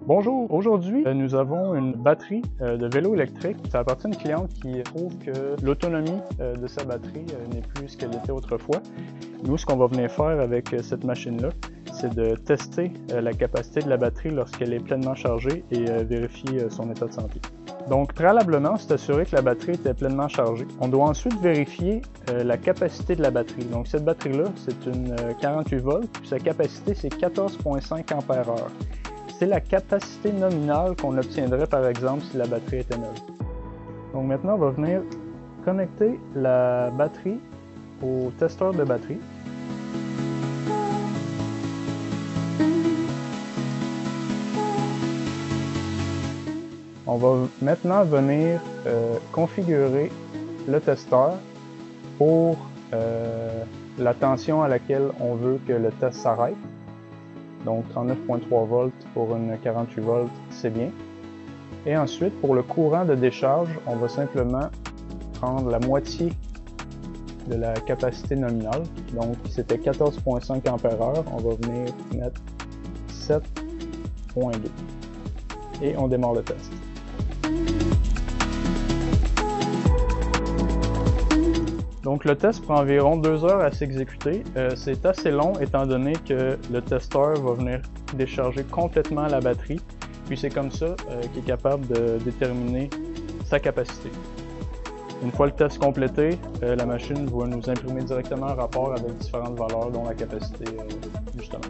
Bonjour, aujourd'hui nous avons une batterie de vélo électrique. Ça appartient à une cliente qui trouve que l'autonomie de sa batterie n'est plus ce qu'elle était autrefois. Nous, ce qu'on va venir faire avec cette machine-là, c'est de tester la capacité de la batterie lorsqu'elle est pleinement chargée et vérifier son état de santé. Donc, préalablement, c'est assurer que la batterie était pleinement chargée. On doit ensuite vérifier la capacité de la batterie. Donc, cette batterie-là, c'est une 48 volts, puis sa capacité, c'est 14,5 ampères-heure. C'est la capacité nominale qu'on obtiendrait, par exemple, si la batterie était neuve. Donc maintenant, on va venir connecter la batterie au testeur de batterie. On va maintenant venir configurer le testeur pour la tension à laquelle on veut que le test s'arrête. Donc 39,3 volts pour une 48 volts, c'est bien. Et ensuite, pour le courant de décharge, on va simplement prendre la moitié de la capacité nominale. Donc c'était 14,5 ampères-heure, on va venir mettre 7,2. Et on démarre le test. Donc le test prend environ 2 heures à s'exécuter. C'est assez long étant donné que le testeur va venir décharger complètement la batterie. Puis c'est comme ça qu'il est capable de déterminer sa capacité. Une fois le test complété, la machine va nous imprimer directement un rapport avec différentes valeurs dont la capacité justement.